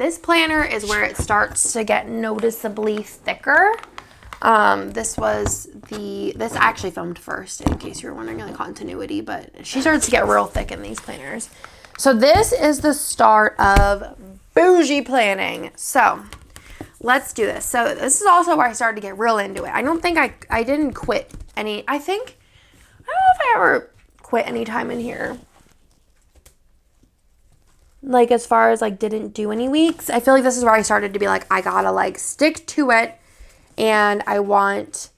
this planner is where it starts to get noticeably thicker. This I actually filmed first in case you were wondering the continuity, but she starts to get real thick in these planners. So this is the start of bougie planning. So let's do this. So this is also where I started to get real into it. I don't think I didn't quit any, I don't know if I ever quit any time in here. Like as far as like didn't do any weeks. I feel like this is where I started to be like, I gotta like stick to it. And I want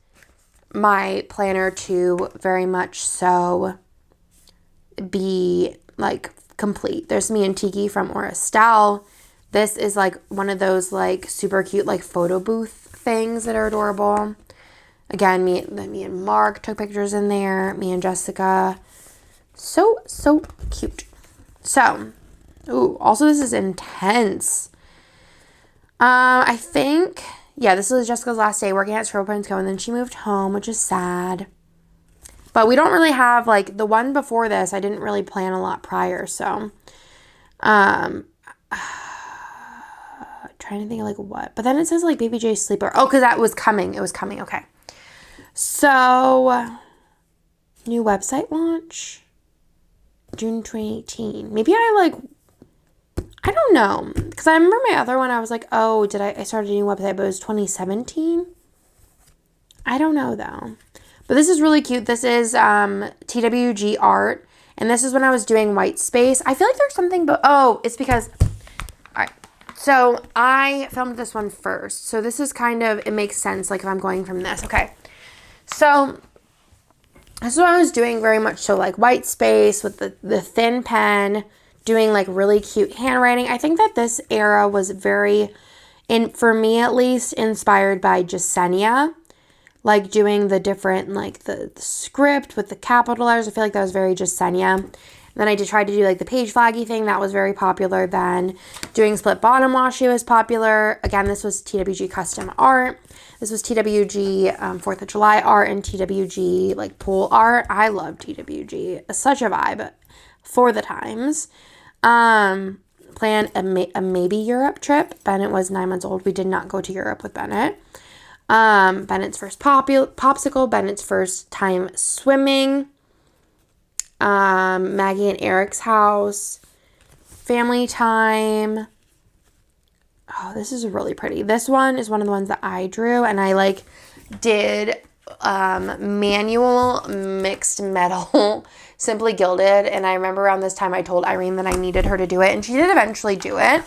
my planner to very much so be like complete. There's me and Tiki from Aura Style. This is like one of those like super cute like photo booth things that are adorable. Again, me and Mark took pictures in there. Me and Jessica. So cute. So, also this is intense. I think... Yeah, this was Jessica's last day working at Scribble, and then she moved home, which is sad. But we don't really have, like, the one before this, I didn't really plan a lot prior, so. Trying to think of, like, what. But then it says, like, Baby J Sleeper. Oh, because that was coming. It was coming. Okay. So, new website launch. June 2018. Maybe I don't know, because I remember my other one, I was like, oh, I started a new website, but it was 2017? I don't know, though. But this is really cute. This is TWG art, and this is when I was doing white space. I feel like there's something, but, it's because, all right, so I filmed this one first. So this is kind of, it makes sense, like, if I'm going from this. Okay, so this is what I was doing very much so, like, white space with the thin pen, doing like really cute handwriting. I think that this era was very, for me at least, inspired by Jasenia. Like doing the different, like the script with the capital letters. I feel like that was very Jasenia. And then I try to do like the page flaggy thing. That was very popular then. Doing split bottom washi was popular. Again, this was TWG custom art. This was TWG 4th of July art and TWG like pool art. I love TWG. It's such a vibe for the times. Planned a maybe Europe trip. Bennett was 9 months old. We did not go to Europe with Bennett. Bennett's first popsicle. Bennett's first time swimming. Maggie and Eric's house. Family time. Oh, this is really pretty. This one is one of the ones that I drew, and I like did manual mixed metal Simply Gilded, and I remember around this time I told Irene that I needed her to do it, and she did eventually do it,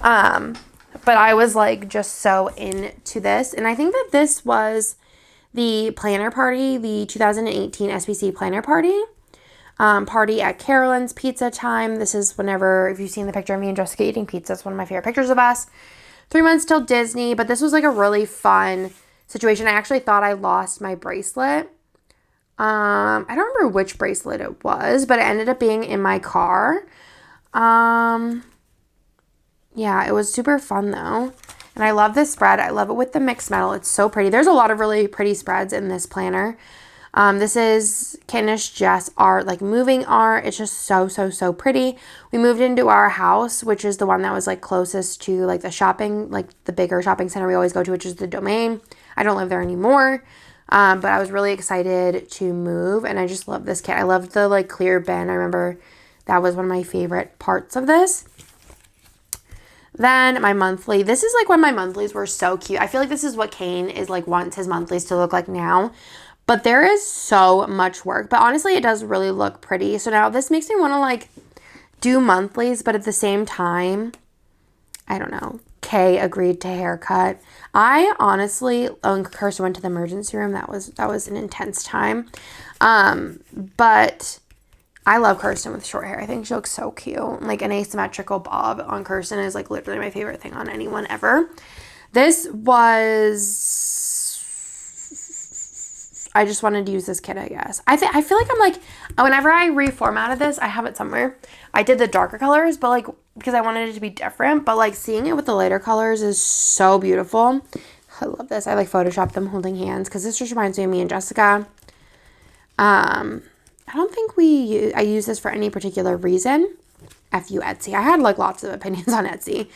but I was like just so into this, and I think that this was the planner party, the 2018 SBC planner party, party at Carolyn's Pizza Time. This is whenever, if you've seen the picture of me and Jessica eating pizza, it's one of my favorite pictures of us. 3 months till Disney, but this was like a really fun situation. I actually thought I lost my bracelet. I don't remember which bracelet it was, but it ended up being in my car. Yeah, it was super fun though. And I love this spread. I love it with the mixed metal. It's so pretty. There's a lot of really pretty spreads in this planner. This is Kanish Jess art, like moving art. It's just so pretty. We moved into our house, which is the one that was like closest to like the shopping, like the bigger shopping center we always go to, which is the Domain. I don't live there anymore. But I was really excited to move, and I just love this kit. I loved the like clear bin. I remember that was one of my favorite parts of this. Then my monthly. This is like when my monthlies were so cute. I feel like this is what Kane is like wants his monthlies to look like now. But there is so much work. But honestly, it does really look pretty. So now this makes me want to like do monthlies, but at the same time, I don't know. Kay agreed to haircut. I honestly, Kirsten went to the emergency room. That was an intense time. But I love Kirsten with short hair. I think she looks so cute. Like an asymmetrical bob on Kirsten is like literally my favorite thing on anyone ever. This was, I just wanted to use this kit, I guess. I feel like I'm like, whenever I reformatted this, I have it somewhere. I did the darker colors, but like, because I wanted it to be different, but like seeing it with the lighter colors is so beautiful. I love this. I like photoshopped them holding hands because this just reminds me of me and Jessica. I don't think I use this for any particular reason. F you, Etsy. I had like lots of opinions on Etsy.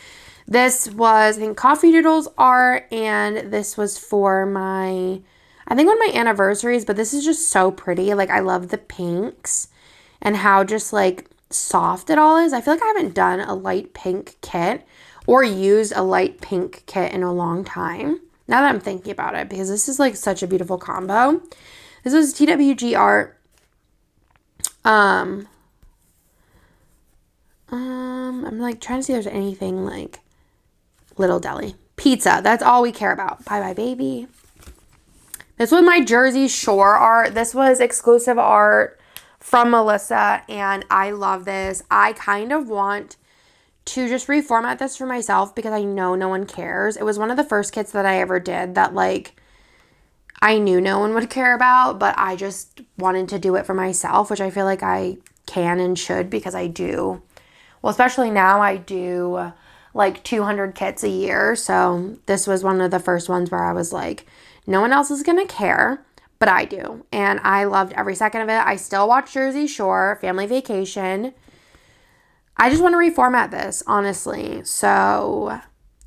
This was, I think, Coffee Doodles art, and this was for my, I think, one of my anniversaries, but this is just so pretty. Like, I love the pinks and how just, like, soft it all is. I feel like I haven't done a light pink kit or used a light pink kit in a long time, now that I'm thinking about it, because this is, like, such a beautiful combo. This was TWG art. I'm, like, trying to see if there's anything, like, Little Deli. Pizza. That's all we care about. Bye bye, baby. This was my Jersey Shore art. This was exclusive art from Melissa, and I love this. I kind of want to just reformat this for myself because I know no one cares. It was one of the first kits that I ever did that, like, I knew no one would care about, but I just wanted to do it for myself, which I feel like I can and should because I do. Well, especially now I do like 200 kits a year. So this was one of the first ones where I was like, no one else is going to care, but I do. And I loved every second of it. I still watch Jersey Shore, Family Vacation. I just want to reformat this, honestly. So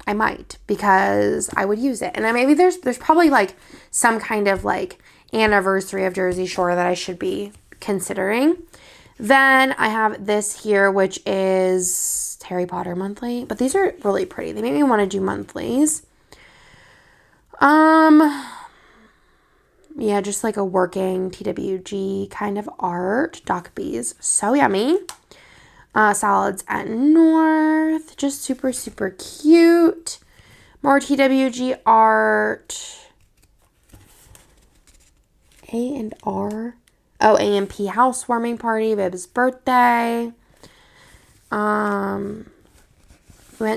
I might, because I would use it. And then maybe there's probably like some kind of like anniversary of Jersey Shore that I should be considering. Then I have this here, which is Harry Potter monthly, but these are really pretty. They make me want to do monthlies. Yeah, just like a working TWG kind of art. Doc Bees, so yummy. Salads at North, just super, super cute. More TWG art. A&R. Oh, A&P housewarming party, Bib's birthday. Went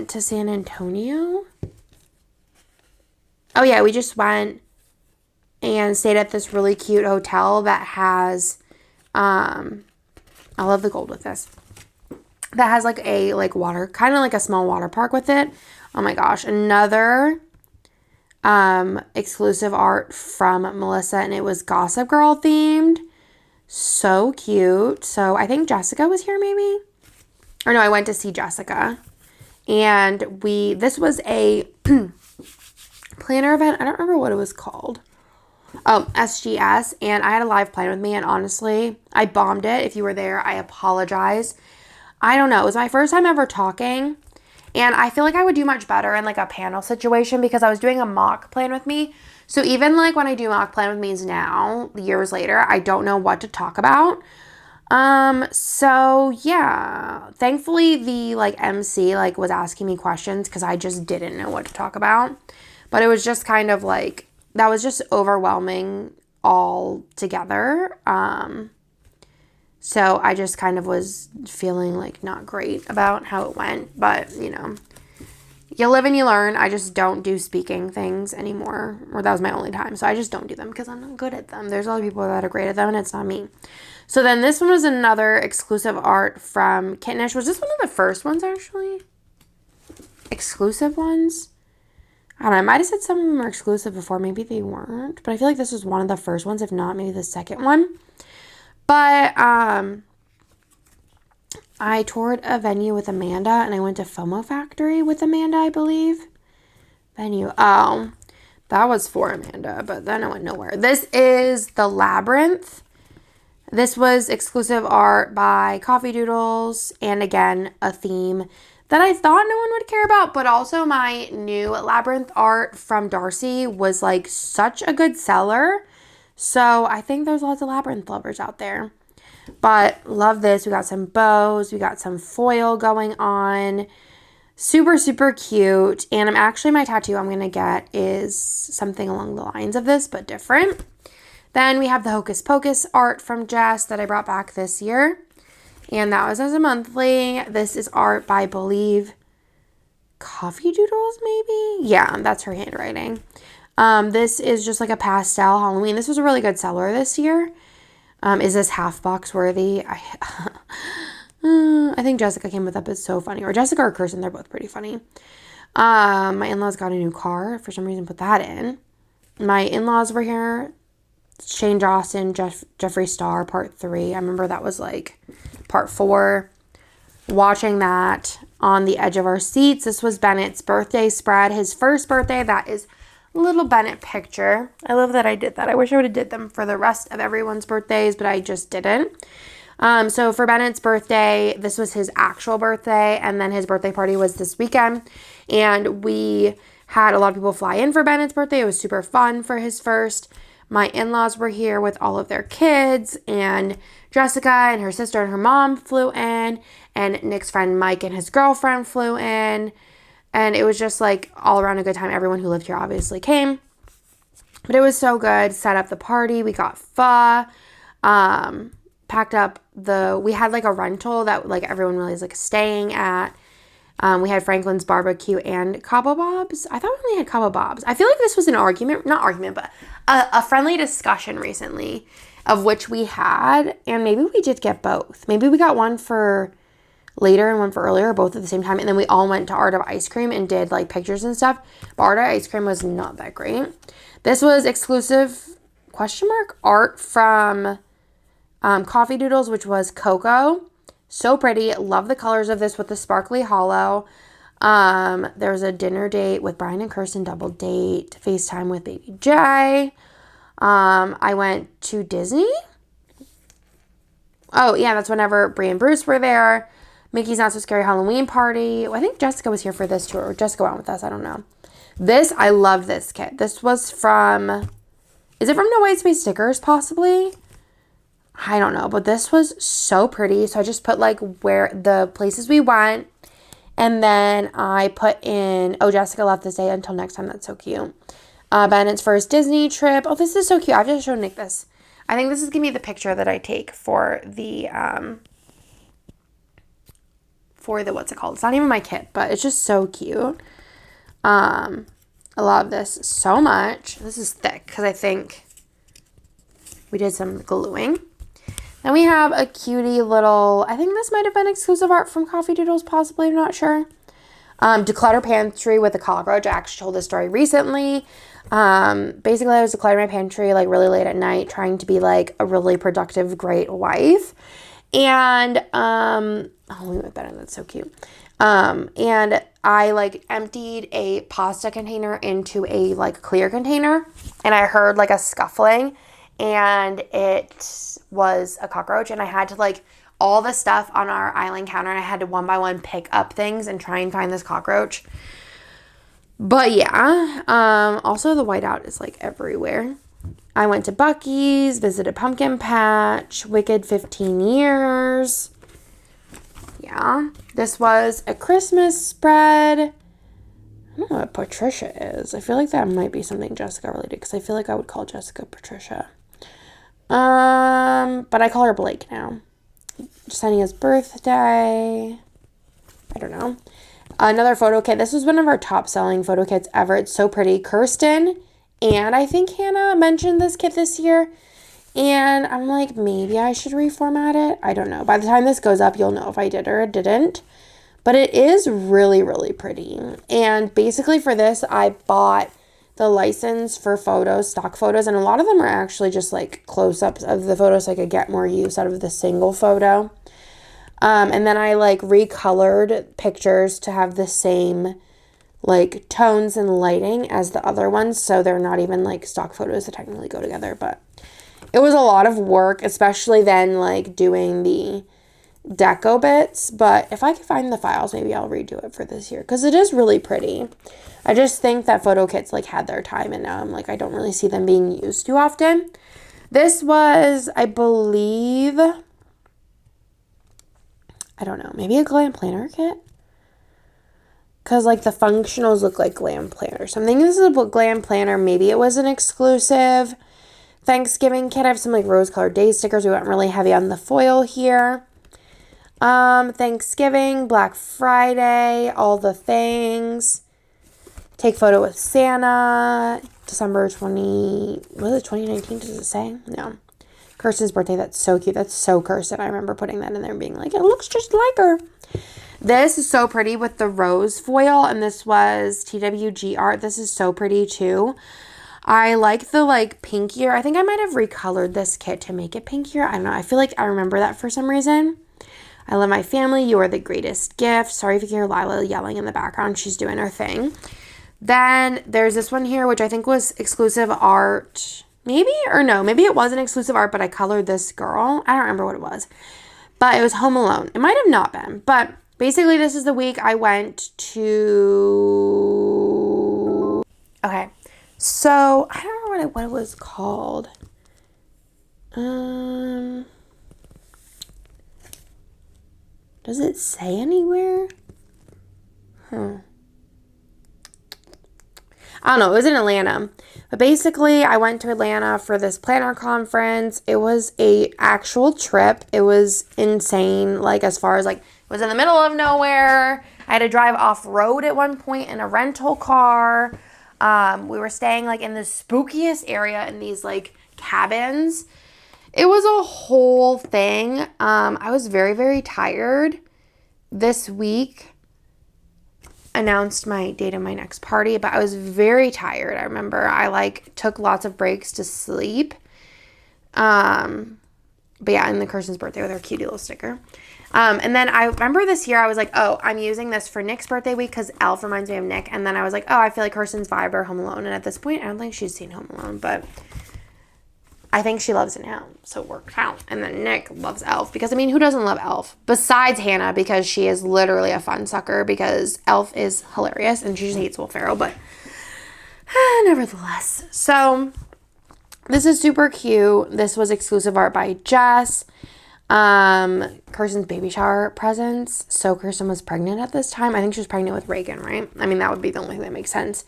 to San Antonio. Oh yeah, we just went and stayed at this really cute hotel that has, I love the gold with this. That has like a water, kind of like a small water park with it. Oh my gosh, another exclusive art from Melissa, and it was Gossip Girl themed. So cute. So I think Jessica was here maybe. Or no, I went to see Jessica. And this was a planner event. I don't remember what it was called. Oh, SGS. And I had a live plan with me. And honestly, I bombed it. If you were there, I apologize. I don't know. It was my first time ever talking. And I feel like I would do much better in like a panel situation because I was doing a mock plan with me. So even like when I do mock plan with me's now, years later, I don't know what to talk about. So yeah, thankfully the like MC like was asking me questions because I just didn't know what to talk about. But it was just kind of like, that was just overwhelming all together. So I just kind of was feeling like not great about how it went, but you know, you live and you learn. I just don't do speaking things anymore, or that was my only time. So I just don't do them because I'm not good at them. There's other people that are great at them and it's not me. So then this one was another exclusive art from Kittenish. Was this one of the first ones actually? Exclusive ones? I don't know. I might have said some of them were exclusive before. Maybe they weren't. But I feel like this was one of the first ones, if not maybe the second one. But I toured a venue with Amanda, and I went to FOMO Factory with Amanda, I believe. Venue. Oh, that was for Amanda, but then I went nowhere. This is The Labyrinth. This was exclusive art by Coffee Doodles, and again, a theme that I thought no one would care about, but also my new Labyrinth art from Darcy was like such a good seller. So I think there's lots of Labyrinth lovers out there. But love this. We got some bows. We got some foil going on. Super, super cute. And my tattoo I'm going to get is something along the lines of this, but different. Then we have the Hocus Pocus art from Jess that I brought back this year. And that was as a monthly. This is art by, I believe, Coffee Doodles, maybe? Yeah, that's her handwriting. This is just like a pastel Halloween. This was a really good seller this year. Is this half box worthy? I think Jessica came with that. It's so funny. Or Jessica or Kirsten, they're both pretty funny. My in-laws got a new car. For some reason, put that in. My in-laws were here. Shane Dawson, Jeffree Star, part 3. I remember that was like part 4. watching that on the edge of our seats. This was Bennett's birthday spread, his first birthday. That is little Bennett picture. I love that I did that. I wish I would have did them for the rest of everyone's birthdays, but I just didn't. So for Bennett's birthday, this was his actual birthday, and then his birthday party was this weekend, and we had a lot of people fly in for Bennett's birthday. It was super fun for his first. My in-laws were here with all of their kids, and Jessica and her sister and her mom flew in, and Nick's friend Mike and his girlfriend flew in, and it was just like all around a good time. Everyone who lived here obviously came, but it was so good. Set up the party. We got pho, packed up we had like a rental that like everyone really is like staying at. We had Franklin's barbecue and Cabo Bob's. I thought we only had Cabo Bob's. I feel like this was an but a friendly discussion recently of which we had, and maybe we did get both. Maybe we got one for later and one for earlier, both at the same time, and then we all went to Art of Ice Cream and did like pictures and stuff. But Art of Ice Cream was not that great. This was exclusive art from Coffee Doodles, which was cocoa. So pretty. Love the colors of this with the sparkly hollow. There was a dinner date with Brian and Kirsten, double date, FaceTime with baby Jay. I went to Disney. Oh yeah, that's whenever Brie and Bruce were there. Mickey's Not So Scary Halloween Party. I think Jessica was here for this too, or Jessica went with us. I don't know. I love this kit. This was is it from No White Space Stickers possibly? I don't know, but this was so pretty. So I just put like where the places we went, and then I put in, oh, Jessica left this day until next time. That's so cute. Bennett's first Disney trip. Oh, this is so cute. I've just shown Nick this. I think this is gonna be the picture that I take for the what's it called? It's not even my kit, but it's just so cute. I love this so much. This is thick because I think we did some gluing. Then we have a cutie little, I think this might have been exclusive art from Coffee Doodles, possibly, I'm not sure. Declutter pantry with a cockroach. I actually told this story recently. Basically, I was decluttering my pantry like really late at night, trying to be like a really productive, great wife. And, oh, we went better. That's so cute. And I like emptied a pasta container into a like clear container, and I heard like a scuffling, and it was a cockroach, and I had to like all the stuff on our island counter, and I had to one by one pick up things and try and find this cockroach. But yeah, also the whiteout is like everywhere. I went to Buc-ee's, visited Pumpkin Patch, Wicked 15 years. Yeah, this was a Christmas spread. I don't know what Patricia is. I feel like that might be something Jessica related, because I feel like I would call Jessica Patricia. But I call her Blake now. Senia's birthday. I don't know. Another photo kit. This was one of our top selling photo kits ever. It's so pretty. Kirsten and I think Hannah mentioned this kit this year. And I'm like, maybe I should reformat it. I don't know. By the time this goes up, you'll know if I did or didn't. But it is really, really pretty. And basically for this, I bought the license for photos, stock photos, and a lot of them are actually just like close-ups of the photos so I could get more use out of the single photo. And then I like recolored pictures to have the same like tones and lighting as the other ones, so they're not even like stock photos that technically go together. But it was a lot of work, especially then like doing the deco bits. But if I can find the files, maybe I'll redo it for this year, because it is really pretty. I just think that photo kits like had their time, and now I'm like, I don't really see them being used too often. This was, I believe, I don't know, maybe a glam planner kit, because like the functionals look like glam planner. So I'm thinking this is a glam planner. Maybe it was an exclusive Thanksgiving kit. I have some like rose colored day stickers. We went really heavy on the foil here. Thanksgiving, Black Friday, all the things. Take photo with Santa, December 2019, does it say? No. Kirsten's birthday, that's so cute. That's so Kirsten. I remember putting that in there and being like, it looks just like her. This is so pretty with the rose foil, and this was TWG art. This is so pretty too. I like the like pinkier. I think I might have recolored this kit to make it pinkier. I don't know. I feel like I remember that for some reason. I love my family. You are the greatest gift. Sorry if you hear Lila yelling in the background. She's doing her thing. Then there's this one here, which I think was exclusive art. Maybe, or no, maybe it wasn't exclusive art, but I colored this girl. I don't remember what it was. But it was Home Alone. It might have not been. But basically, this is the week I went to... Okay. So, I don't remember what it was called. Does it say anywhere? I don't know. It was in Atlanta. But basically, I went to Atlanta for this planner conference. It was a actual trip. It was insane. Like, as far as, like, it was in the middle of nowhere. I had to drive off-road at one point in a rental car. We were staying, like, in the spookiest area in these, like, cabins. It was a whole thing. I was very, very tired. This week announced my date of my next party, but I was very tired. I remember I, like, took lots of breaks to sleep. But yeah, and the Kirsten's birthday with her cute little sticker. And then I remember this year I was like, oh, I'm using this for Nick's birthday week because Elf reminds me of Nick. And then I was like, oh, I feel like Kirsten's vibe or Home Alone. And at this point, I don't think she's seen Home Alone, but I think she loves it now, so it worked out. And then Nick loves Elf because, I mean, who doesn't love Elf? Besides Hannah, because she is literally a fun sucker because Elf is hilarious and she just hates Will Ferrell, but nevertheless. So this is super cute. This was exclusive art by Jess. Kirsten's baby shower presents. So Kirsten was pregnant at this time. I think she was pregnant with Reagan, right? I mean, that would be the only thing that makes sense.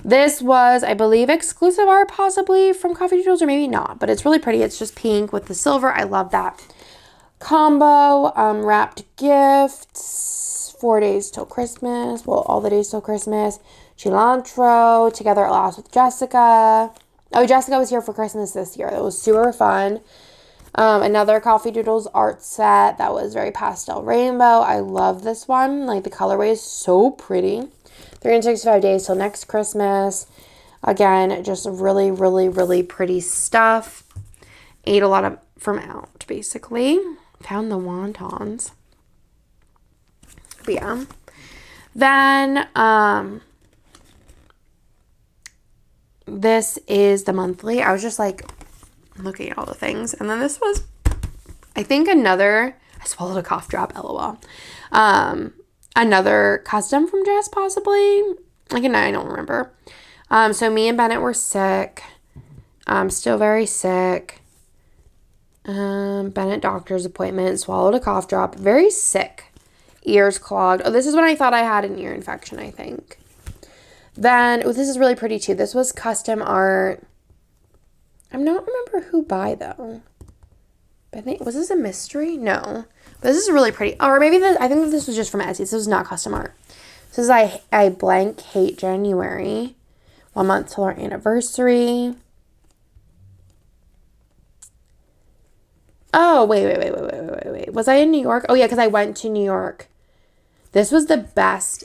This was, I believe, exclusive art possibly from Coffee Doodles, or maybe not, but it's really pretty. It's just pink with the silver. I love that combo. Wrapped gifts, 4 days till Christmas. Well, all the days till Christmas. Cilantro, Together at Last with Jessica. Oh, Jessica was here for Christmas this year. It was super fun. Another Coffee Doodles art set that was very pastel rainbow. I love this one. Like, the colorway is so pretty. 365 days till next Christmas. Again, just really, really, really pretty stuff. Ate a lot of from out, basically. Found the wontons. But yeah. Then, this is the monthly. I was just like looking at all the things. And then this was, I think, I swallowed a cough drop, LOL. Another custom from Jess, possibly. Again, I don't remember. So me and Bennett were sick. Still very sick. Bennett doctor's appointment, swallowed a cough drop. Very sick. Ears clogged. Oh, this is when I thought I had an ear infection, I think. Then, this is really pretty too. This was custom art. I'm not remember who by though. But I think, was this a mystery? No. But this is really pretty. Or maybe this, I think this was just from Etsy. This was not custom art. This is I blank hate January. 1 month till our anniversary. Oh, wait. Was I in New York? Oh yeah, because I went to New York. This was the best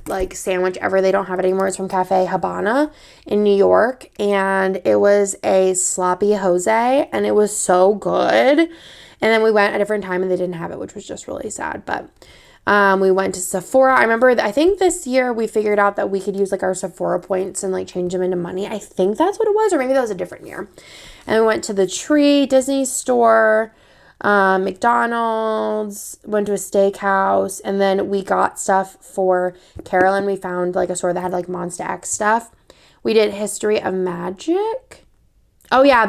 like sandwich ever. They don't have it anymore. It's from Cafe Habana in New York, and it was a sloppy Jose, and it was so good. And then we went a different time and they didn't have it, which was just really sad. But we went to Sephora. I remember I think this year we figured out that we could use like our Sephora points and like change them into money. I think that's what it was, or maybe that was a different year. And we went to the Tree Disney store, McDonald's, went to a steakhouse, and then we got stuff for Carolyn. We found like a store that had like Monster X stuff. We did History of Magic. Oh yeah, I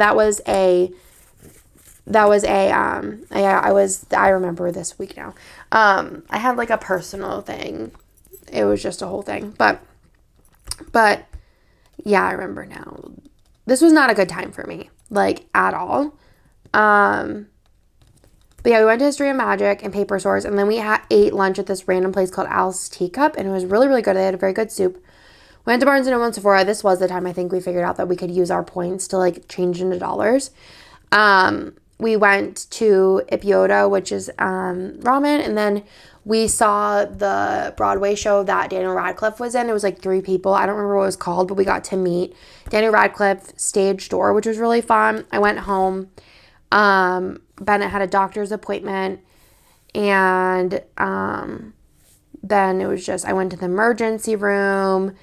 remember this week now. I had like a personal thing. It was just a whole thing. But yeah, I remember now. This was not a good time for me, like at all. But yeah, we went to History of Magic and Paper Source, and then we ate lunch at this random place called Al's Teacup, and it was really, really good. They had a very good soup. Went to Barnes & Noble and Sephora. This was the time I think we figured out that we could use our points to like change into dollars. We went to Ipiota, which is ramen, and then we saw the Broadway show that Daniel Radcliffe was in. It was like 3 people. I don't remember what it was called, but we got to meet Daniel Radcliffe stage door, which was really fun. I went home. Bennett had a doctor's appointment, And then it was just, I went to the emergency room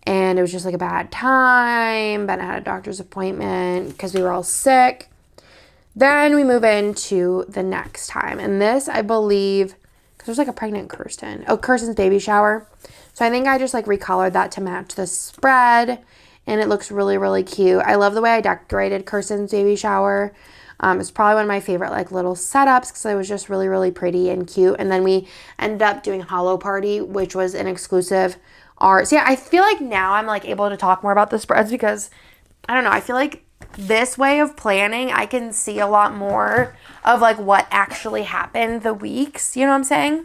and it was just like a bad time. Bennett had a doctor's appointment because we were all sick. Then we move into the next time. And this, I believe, because there's like a pregnant Kirsten. Oh, Kirsten's baby shower. So I think I just like recolored that to match the spread. And it looks really, really cute. I love the way I decorated Kirsten's baby shower. It's probably one of my favorite like little setups because it was just really, really pretty and cute. And then we ended up doing Hollow Party, which was an exclusive art. So yeah, I feel like now I'm like able to talk more about the spreads because I don't know. I feel like this way of planning, I can see a lot more of like what actually happened the weeks. You know what I'm saying?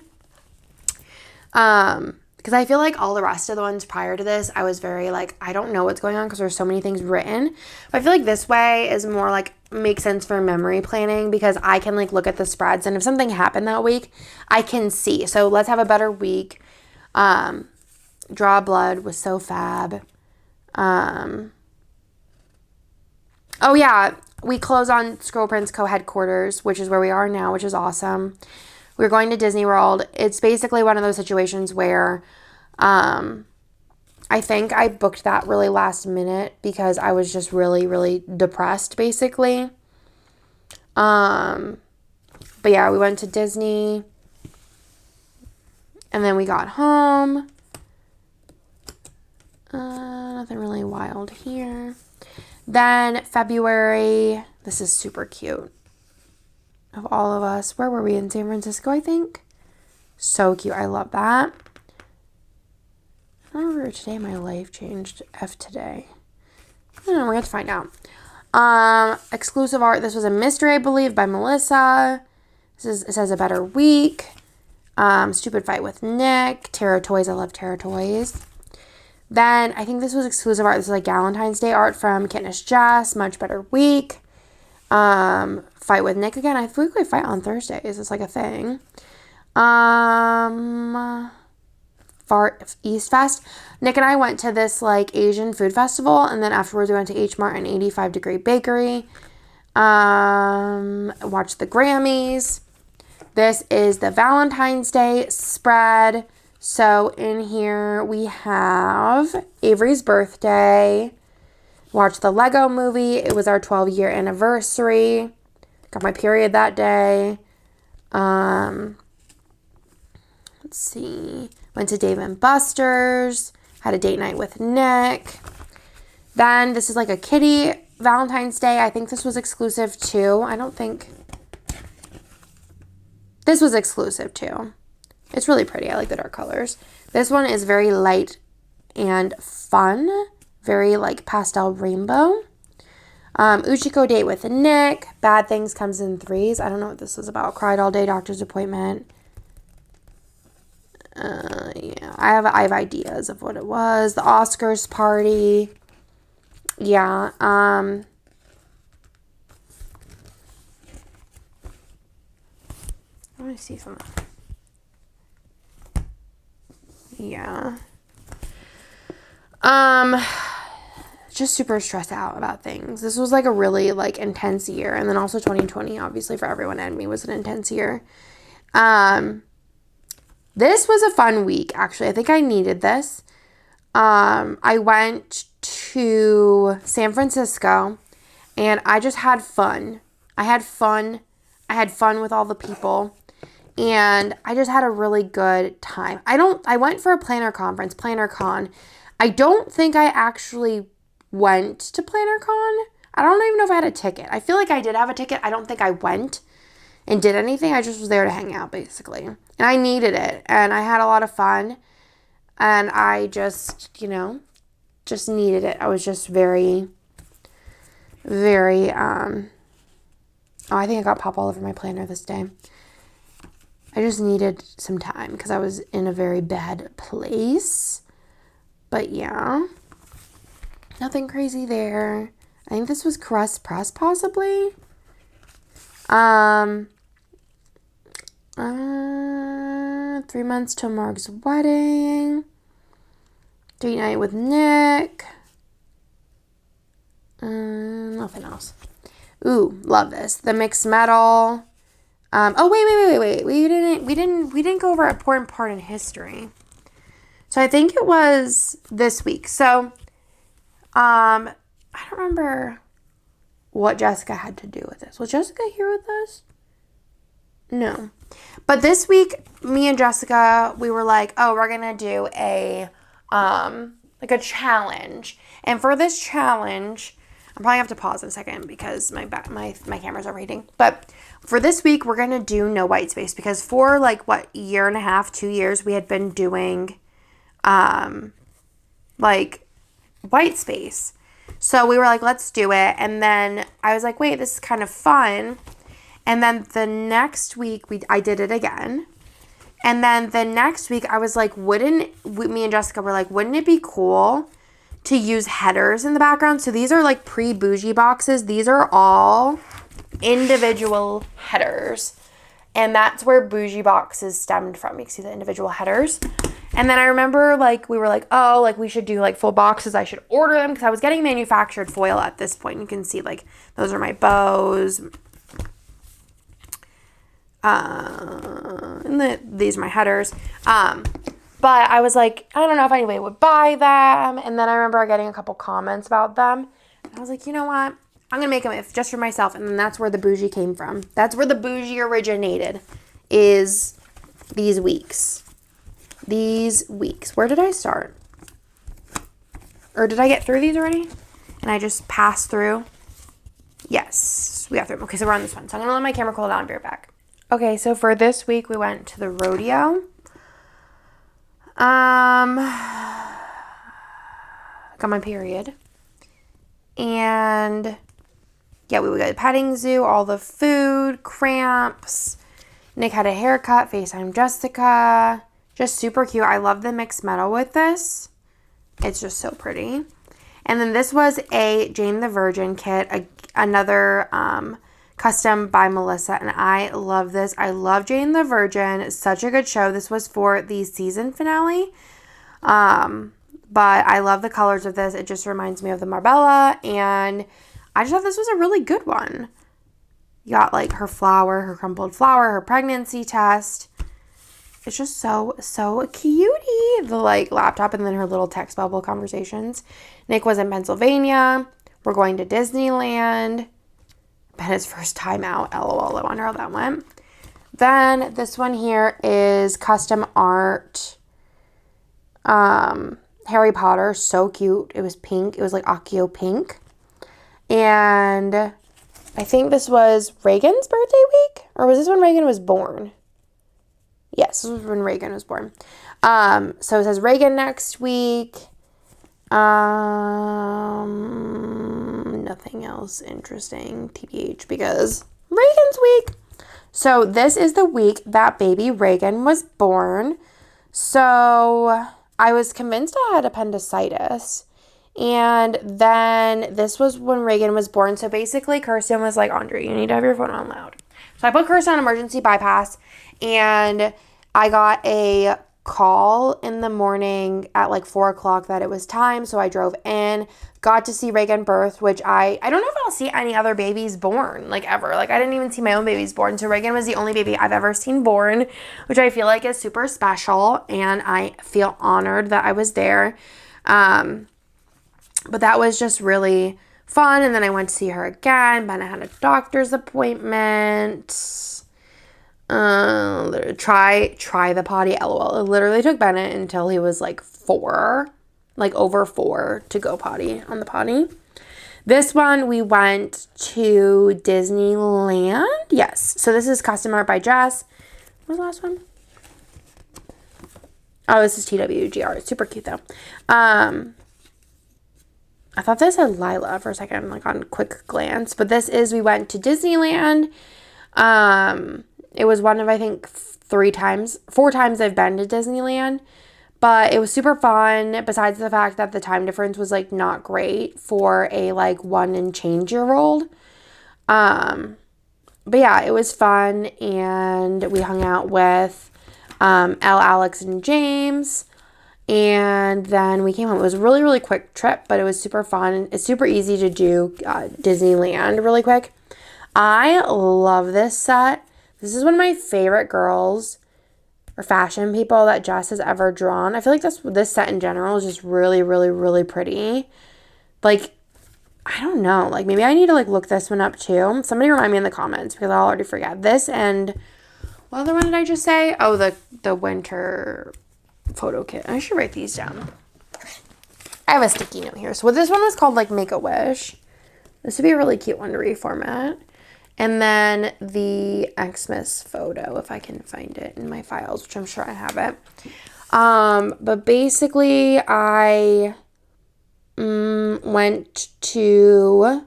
Because I feel like all the rest of the ones prior to this, I was very like, I don't know what's going on because there's so many things written. But I feel like this way is more like makes sense for memory planning because I can like look at the spreads and if something happened that week, I can see. So let's have a better week. Draw Blood was so fab. Oh yeah, we close on Scroll Prince co-headquarters, which is where we are now, which is awesome. We're going to Disney World. It's basically one of those situations where I think I booked that really last minute because I was just really, really depressed, basically. But yeah, we went to Disney. And then we got home. Nothing really wild here. Then February. This is super cute. Of all of us. Where were we? In San Francisco, I think. So cute. I love that. I remember today my life changed. F today. I don't know. We're going to find out. Exclusive art. This was a mystery, I believe, by Melissa. It says A Better Week. Stupid Fight with Nick. Terra Toys. I love Terra Toys. Then I think this was exclusive art. This is like Valentine's Day art from Katniss Jess. Much Better Week. Fight with Nick again. I feel like we fight on Thursdays. It's like a thing. Far East Fest. Nick and I went to this like Asian food festival, and then afterwards we went to H Mart and 85 Degree Bakery. Watched the Grammys. This is the Valentine's Day spread. So in here we have Avery's birthday. Watched the Lego movie. It was our 12-year anniversary. Got my period that day. Let's see. Went to Dave & Buster's. Had a date night with Nick. Then this is like a kitty Valentine's Day. I think this was exclusive too. I don't think... This was exclusive too. It's really pretty. I like the dark colors. This one is very light and fun. Very like pastel rainbow. Uchiko date with Nick. Bad Things comes in threes. I don't know what this is about. Cried all day. Doctor's appointment. Yeah, I have ideas of what it was. The Oscars party. Yeah. Let me see something. Yeah. Just super stressed out about things. This was like a really like intense year. And then also 2020, obviously for everyone and me, was an intense year. This was a fun week, actually. I think I needed this. I went to San Francisco and I just had fun. I had fun with all the people. And I just had a really good time. I went for a planner conference, PlannerCon. I don't think I actually went to PlannerCon. I don't even know if I had a ticket. I feel like I did have a ticket. I don't think I went and did anything. I just was there to hang out, basically. And I needed it. And I had a lot of fun. And I just, just needed it. I was just very, very, I think I got pop all over my planner this day. I just needed some time because I was in a very bad place. But yeah, nothing crazy there. I think this was Crust Press possibly. 3 months till Mark's wedding. Date night with Nick. Nothing else. Ooh, love this. The Mixed Metal. Oh, wait. We didn't go over an important part in history. So I think it was this week. So, I don't remember what Jessica had to do with this. Was Jessica here with us? No. But this week, me and Jessica, we were like, oh, we're going to do a, like a challenge. And for this challenge, I'm probably have to pause in a second because my camera's overheating. But for this week, we're going to do no white space because for like, year and a half, 2 years, we had been doing, like white space. So we were like, let's do it. And then I was like, wait, this is kind of fun. And then the next week, I did it again. And then the next week, I was like, me and Jessica were like, wouldn't it be cool to use headers in the background? So these are like pre-bougie boxes. These are all individual headers. And that's where bougie boxes stemmed from. You can see the individual headers. And then I remember like we were like, oh, like we should do like full boxes. I should order them because I was getting manufactured foil at this point. You can see like those are my bows. And these are my headers. But I was like, I don't know if anybody would buy them. And then I remember getting a couple comments about them. And I was like, you know what? I'm going to make them just for myself. And then that's where the bougie came from. That's where the bougie originated, is these weeks. These weeks. Where did I start? Or did I get through these already? And I just passed through? Yes, we got through them. Okay, so we're on this one. So I'm going to let my camera cool down and be right back. Okay, so for this week, we went to the rodeo. Got my period. And yeah, we would go to the petting zoo, all the food, cramps. Nick had a haircut, FaceTime Jessica. Just super cute. I love the mixed metal with this. It's just so pretty. And then this was a Jane the Virgin kit, another custom by Melissa, and I love this. I love Jane the Virgin. It's such a good show. This was for the season finale. But I love the colors of this. It just reminds me of the Marbella, and I just thought this was a really good one. You got like her flower, her crumpled flower, her pregnancy test. It's just so cutie. The like laptop and then her little text bubble conversations. Nick was in Pennsylvania. We're going to Disneyland. Been his first time out. LOL. I wonder how that went. Then this one here is custom art. Harry Potter. So cute. It was pink. It was like Accio pink. And I think this was Reagan's birthday week? Or was this when Reagan was born? Yes, this was when Reagan was born. So it says Reagan next week. Nothing else interesting, TBH, because Reagan's week. So this is the week that baby Reagan was born. So I was convinced I had appendicitis. And then this was when Reagan was born. So basically, Kirsten was like, Andrea, you need to have your phone on loud. So I put Kirsten on emergency bypass, and I got a call in the morning at like 4 o'clock that it was time. So I drove in, got to see Reagan birth, which I don't know if I'll see any other babies born, like ever. Like I didn't even see my own babies born. So Reagan was the only baby I've ever seen born, which I feel like is super special. And I feel honored that I was there. But that was just really fun. And then I went to see her again. Bennett had a doctor's appointment. Try the potty, LOL. It literally took Bennett until he was like 4, like over 4 to go potty on the potty. This one, we went to Disneyland. Yes. So this is custom art by Jess. What was the last one? Oh, this is TWGR. It's super cute though. I thought this had Lila for a second, like on quick glance, but this is, we went to Disneyland. It was one of, I think, 4 times I've been to Disneyland, but it was super fun, besides the fact that the time difference was, like, not great for a, like, 1 and change-year-old. But yeah, it was fun, and we hung out with Elle, Alex, and James, and then we came home. It was a really, really quick trip, but it was super fun. It's super easy to do Disneyland really quick. I love this set. This is one of my favorite girls or fashion people that Jess has ever drawn. I feel like this set in general is just really, really, really pretty. Like, I don't know. Like, maybe I need to, like, look this one up, too. Somebody remind me in the comments because I'll already forget. This and what other one did I just say? Oh, the winter photo kit. I should write these down. I have a sticky note here. So this one was called, like, Make-A-Wish. This would be a really cute one to reformat. And then the Xmas photo, if I can find it in my files, which I'm sure I have it. But basically, I went to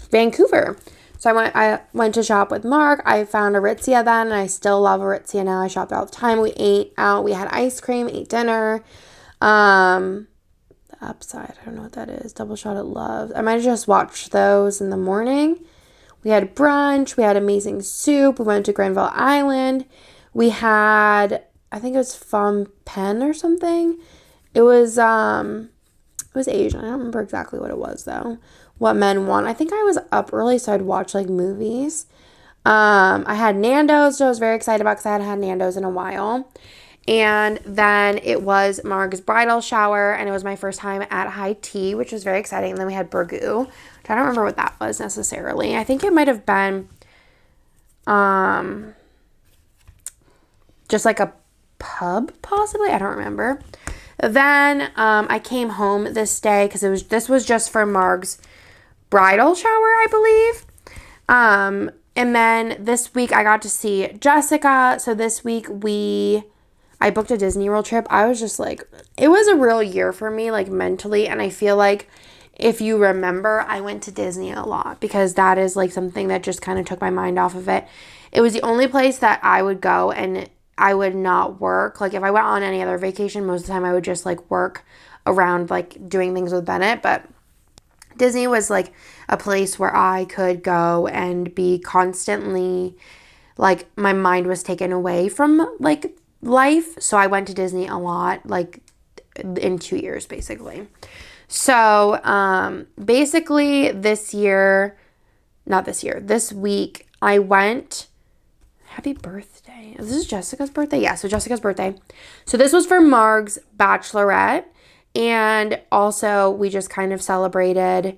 Vancouver. So I went to shop with Mark. I found Aritzia then, and I still love Aritzia now. I shop there all the time. We ate out. We had ice cream, ate dinner. The Upside, I don't know what that is. Double Shot at Love. I might have just watched those in the morning. We had brunch. We had amazing soup. We went to Granville Island. We had, I think it was Phnom Penh or something. It was Asian. I don't remember exactly what it was though. What men want. I think I was up early, so I'd watch like movies. I had Nando's, which I was very excited about because I hadn't had Nando's in a while. And then it was Marg's bridal shower, and it was my first time at high tea, which was very exciting. And then we had burgoo, which I don't remember what that was necessarily. I think it might have been just like a pub, possibly. I don't remember. Then I came home this day because this was just for Marg's bridal shower, I believe. And then this week I got to see Jessica. So this week I booked a Disney World trip. I was just like, it was a real year for me, like mentally. And I feel like if you remember, I went to Disney a lot because that is like something that just kind of took my mind off of it. It was the only place that I would go and I would not work. Like if I went on any other vacation, most of the time I would just like work around like doing things with Bennett. But Disney was like a place where I could go and be constantly like my mind was taken away from like life. So I went to Disney a lot, like in 2 years basically. So basically this week I went, happy birthday. This is Jessica's birthday. Yeah, so Jessica's birthday. So this was for Marg's bachelorette. And also we just kind of celebrated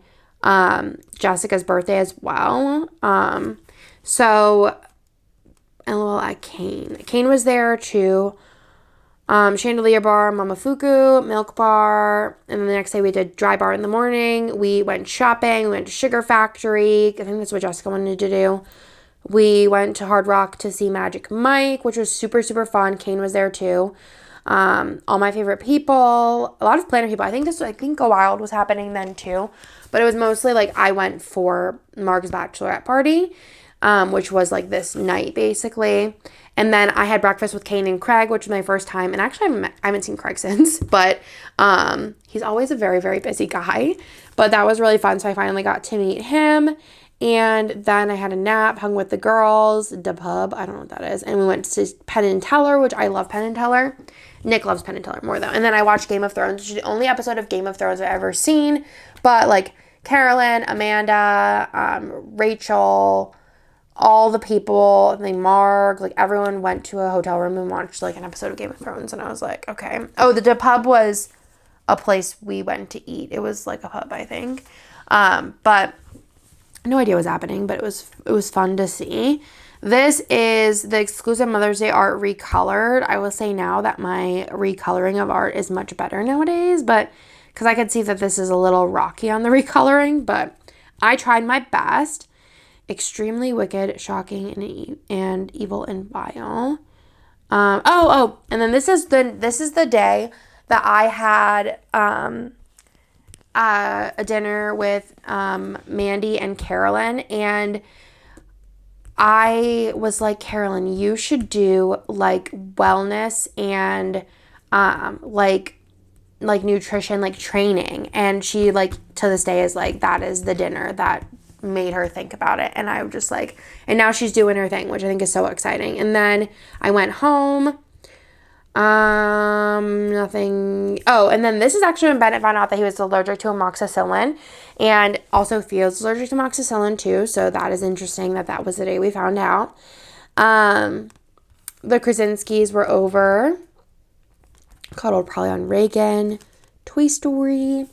Jessica's birthday as well. So LOL at Kane. Kane was there too. Chandelier bar, Mamafuku, milk bar, and then the next day we did dry bar in the morning. We went shopping, we went to Sugar Factory. I think that's what Jessica wanted to do. We went to Hard Rock to see Magic Mike, which was super, super fun. Kane was there too. All my favorite people, a lot of Planner people. I think Go Wild was happening then too, but it was mostly like I went for Marg's bachelorette party, which was like this night basically. And then I had breakfast with Kane and Craig, which was my first time. And actually, I haven't seen Craig since, but he's always a very, very busy guy. But that was really fun. So I finally got to meet him. And then I had a nap, hung with the girls, the pub, I don't know what that is. And we went to Penn and Teller, which I love Penn and Teller. Nick loves Penn and Teller more though. And then I watched Game of Thrones, which is the only episode of Game of Thrones I've ever seen. But like Carolyn, Amanda, Rachel, all the people, like Marg, like everyone went to a hotel room and watched like an episode of Game of Thrones. And I was like, okay. Oh, the pub was a place we went to eat. It was like a pub, I think. But no idea what was happening, but it was fun to see. This is the exclusive Mother's Day art recolored. I will say now that my recoloring of art is much better nowadays, but because I could see that this is a little rocky on the recoloring, but I tried my best. Extremely wicked, shocking, and evil and vile. And then this is the day that I had a dinner with Mandy and Carolyn, and I was like, Carolyn, you should do like wellness and like nutrition, like training. And she like to this day is like, that is the dinner that made her think about it. And I was just like, and now she's doing her thing, which I think is so exciting. And then I went home. Nothing. Oh, and then this is actually when Bennett found out that he was allergic to amoxicillin, and also Field's allergic to amoxicillin too. So that is interesting that was the day we found out. The Krasinskis were over, cuddled probably on Reagan, Toy Story,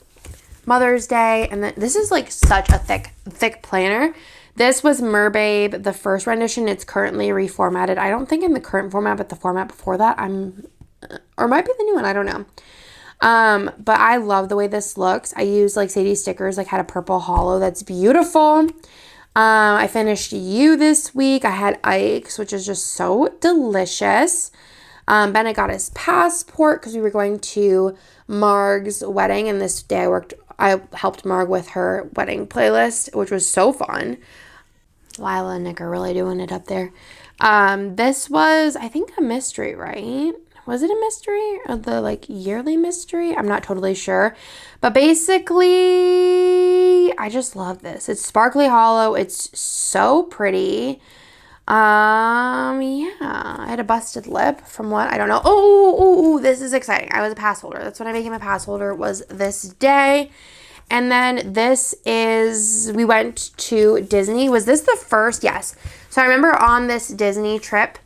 Mother's Day, and then this is like such a thick planner. This was Merbabe, the first rendition. It's currently reformatted. I don't think in the current format, but the format before that, or it might be the new one. I don't know. But I love the way this looks. I used like Sadie stickers, like had a purple hollow that's beautiful. I finished You this week. I had Ike's, which is just so delicious. Bennett got his passport because we were going to Marg's wedding, and this day I helped Marg with her wedding playlist, which was so fun. Lila and Nick are really doing it up there. This was, I think, a mystery, right? Was it a mystery? Or the like yearly mystery? I'm not totally sure. But basically, I just love this. It's sparkly hollow. It's so pretty. Yeah, I had a busted lip from what? I don't know. Oh, this is exciting. I was a pass holder. That's when I became a pass holder, was this day. And then we went to Disney. Was this the first? Yes. So I remember on this Disney trip,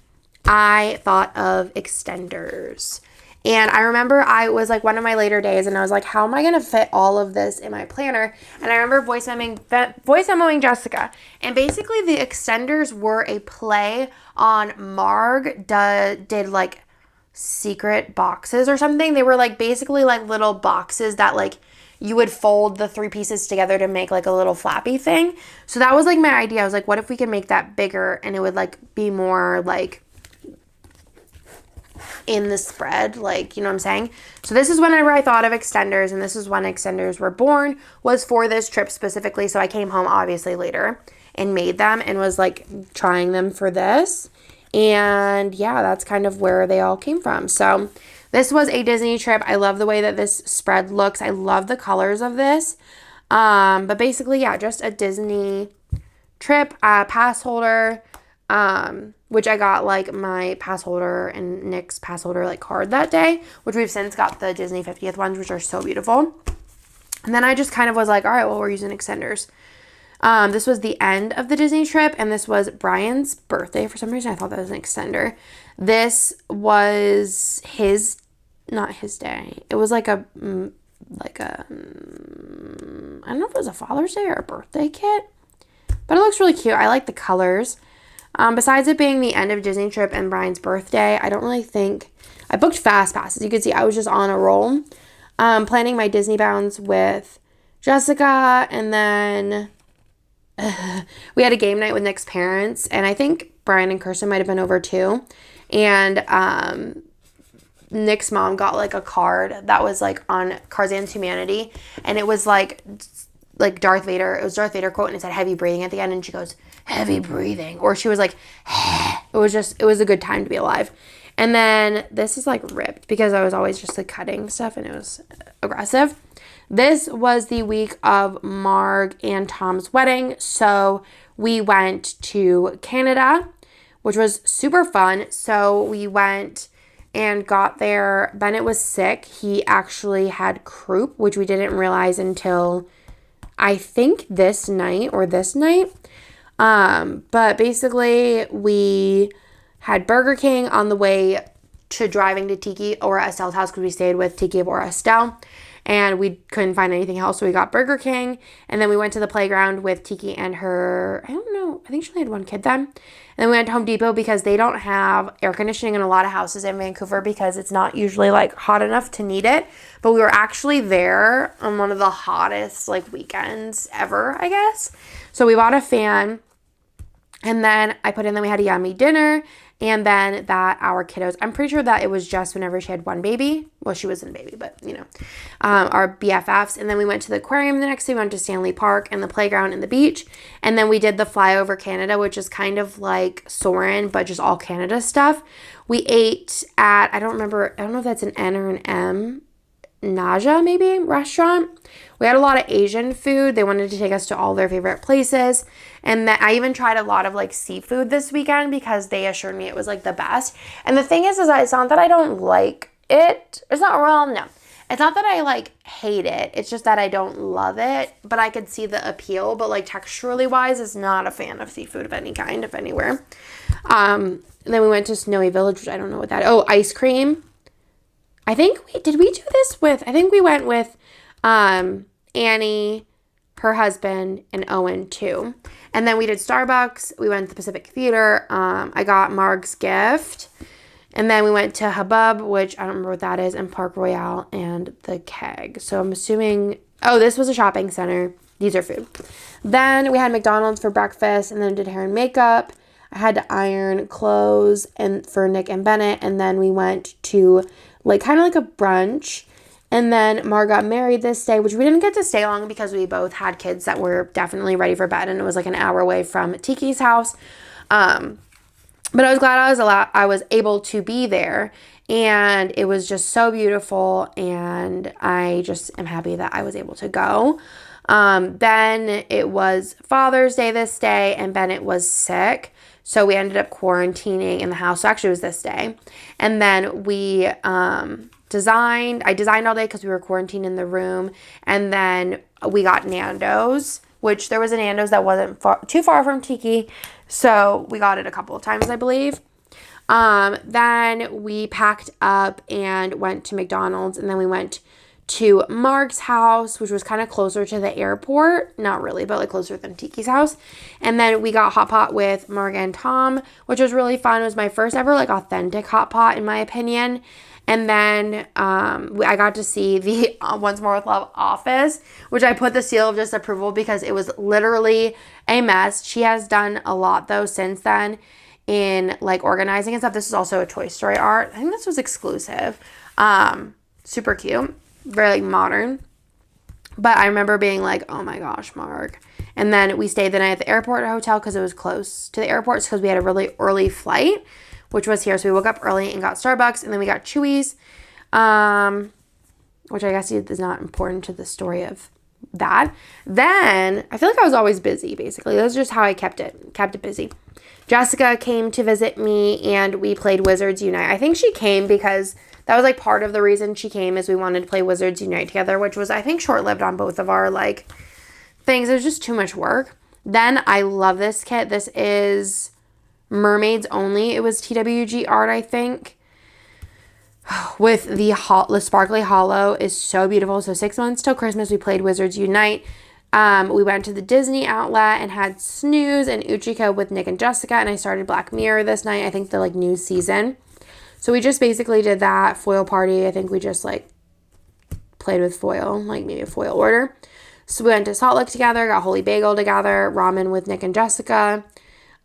I thought of extenders. And I remember I was like one of my later days and I was like, how am I going to fit all of this in my planner? And I remember voice memoing Jessica. And basically the extenders were a play on Marg did like secret boxes or something. They were like basically like little boxes that like you would fold the 3 pieces together to make like a little flappy thing. So that was like my idea. I was like, what if we could make that bigger and it would like be more like in the spread, like, you know what I'm saying? So this is whenever I thought of extenders, and this is when extenders were born, was for this trip specifically. So I came home obviously later and made them and was like trying them for this. And yeah, that's kind of where they all came from. So this was a Disney trip. I love the way that this spread looks. I love the colors of this. But basically, yeah, just a Disney trip, pass holder, which I got like my pass holder and Nick's pass holder like card that day, which we've since got the Disney 50th ones, which are so beautiful. And then I just kind of was like, all right, well, we're using extenders. This was the end of the Disney trip, and this was Brian's birthday. For some reason, I thought that was an extender. This was not his day. It was I don't know if it was a Father's Day or a birthday kit, but it looks really cute. I like the colors. Besides it being the end of Disney trip and Brian's birthday, I don't really think I booked fast passes. You can see I was just on a roll. Planning my Disney bounds with Jessica, and then we had a game night with Nick's parents, and I think Brian and Kirsten might have been over too. And Nick's mom got like a card that was like on Tarzan's Humanity, and it was like Darth Vader. It was Darth Vader quote, and it said heavy breathing at the end, and she goes, heavy breathing, or she was like, it was a good time to be alive. And then this is like ripped because I was always just like cutting stuff and it was aggressive. This was the week of Marg and Tom's wedding, so we went to Canada, which was super fun. So we went and got there. Bennett was sick. He actually had croup, which we didn't realize until I think this night. But basically we had Burger King on the way to driving to Tiki or Estelle's house because we stayed with Tiki or Estelle, and we couldn't find anything else, so we got Burger King. And then we went to the playground with Tiki and her, I don't know, I think she only had one kid then. And then we went to Home Depot because they don't have air conditioning in a lot of houses in Vancouver because it's not usually like hot enough to need it. But we were actually there on one of the hottest like weekends ever, I guess. So we bought a fan, and then we had a yummy dinner. And then our kiddos, I'm pretty sure that it was just whenever she had one baby. Well, she wasn't a baby, but you know, our BFFs. And then we went to the aquarium the next day. We went to Stanley Park and the playground and the beach. And then we did the flyover Canada, which is kind of like Soarin', but just all Canada stuff. We ate at, I don't know if that's an N or an M. Naja, maybe, restaurant. We had a lot of Asian food. They wanted to take us to all their favorite places. And I even tried a lot of like seafood this weekend because they assured me it was like the best. And the thing is that it's not that I don't like it. It's not wrong, no. It's not that I like hate it. It's just that I don't love it. But I could see the appeal. But like texturally wise, is not a fan of seafood of any kind, of anywhere. And then we went to Snowy Village, which I don't know what that is. Oh, ice cream. I think did we do this with, I think we went with Annie, her husband, and Owen too. And then we did Starbucks. We went to the Pacific Theater. I got Marg's gift. And then we went to Hubbub, which I don't remember what that is, and Park Royale and the Keg. So I'm assuming, oh, this was a shopping center. These are food. Then we had McDonald's for breakfast, and then did hair and makeup. I had to iron clothes and for Nick and Bennett. And then we went to like kind of like a brunch. And then Mar got married this day, which we didn't get to stay long because we both had kids that were definitely ready for bed. And it was like an hour away from Tiki's house. But I was glad I was able to be there. And it was just so beautiful. And I just am happy that I was able to go. Then it was Father's Day this day, and Bennett was sick. So we ended up quarantining in the house. So actually it was this day. And then we I designed all day because we were quarantined in the room. And then we got Nando's, which there was a Nando's that wasn't too far from Tiki. So we got it a couple of times, I believe. Then we packed up and went to McDonald's. And then we went to Mark's house, which was kind of closer to the airport. Not really, but like closer than Tiki's house. And then we got hot pot with Mark and Tom, which was really fun. It was my first ever like authentic hot pot, in my opinion. And then I got to see the Once More With Love office, which I put the seal of disapproval because it was literally a mess. She has done a lot though since then in like organizing and stuff. This is also a Toy Story art. I think this was exclusive. Super cute. Very like modern. But I remember being like, oh my gosh, Mark. And then we stayed the night at the airport hotel because it was close to the airport because we had a really early flight, which was here. So we woke up early and got Starbucks, and then we got Chewy's, which I guess is not important to the story of that. Then I feel like I was always busy, basically. That's just how I kept it busy. Jessica came to visit me, and we played Wizards Unite. I think she came because that was like part of the reason she came is we wanted to play Wizards Unite together, which was, I think, short-lived on both of our like things. It was just too much work. Then I love this kit. This is Mermaids Only. It was TWG art, I think. With the sparkly hollow is so beautiful. So 6 months till Christmas, we played Wizards Unite. We went to the Disney outlet and had Snooze and Uchiko with Nick and Jessica. And I started Black Mirror this night. I think the like new season. So we just basically did that foil party. I think we just like played with foil, like maybe a foil order. So we went to Salt Lake together, got Holy Bagel together, ramen with Nick and Jessica.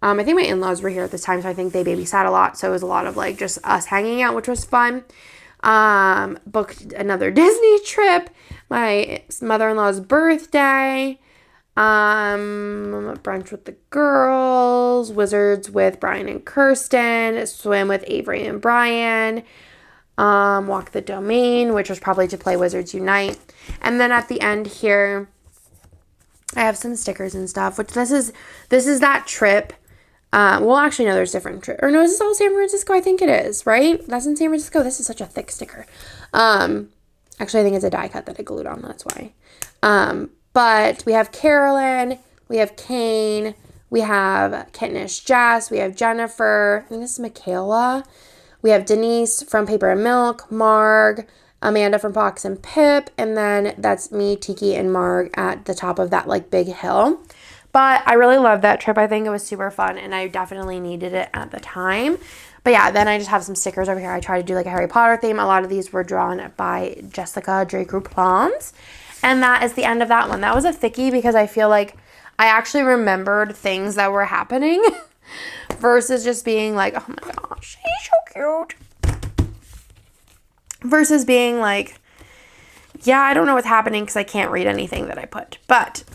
I think my in-laws were here at this time, so I think they babysat a lot. So it was a lot of like just us hanging out, which was fun. Booked another Disney trip, my mother-in-law's birthday, brunch with the girls, Wizards with Brian and Kirsten, swim with Avery and Brian, walk the domain, which was probably to play Wizards Unite. And then at the end here, I have some stickers and stuff, which this is that trip. Well, actually, no, there's different trip. Or no, is this all San Francisco? I think it is, right? That's in San Francisco. This is such a thick sticker. Actually, I think it's a die cut that I glued on. That's why. But we have Carolyn, we have Kane, we have Kittenish Jess, we have Jennifer, I think this is Michaela, we have Denise from Paper and Milk, Marg, Amanda from Fox and Pip, and then that's me, Tiki, and Marg at the top of that like big hill. But I really loved that trip. I think it was super fun, and I definitely needed it at the time. But yeah, then I just have some stickers over here. I try to do like a Harry Potter theme. A lot of these were drawn by Jessica Draker Plums. And that is the end of that one. That was a thickie because I feel like I actually remembered things that were happening versus just being like, oh my gosh, he's so cute. Versus being like, yeah, I don't know what's happening because I can't read anything that I put. But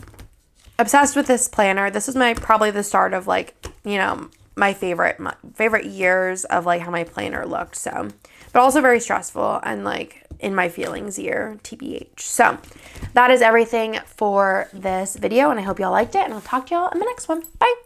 obsessed with this planner. This is probably the start of like, you know, my favorite years of like how my planner looked. So, but also very stressful and like in my feelings year, TBH. So that is everything for this video, and I hope y'all liked it, and I'll talk to y'all in the next one. Bye.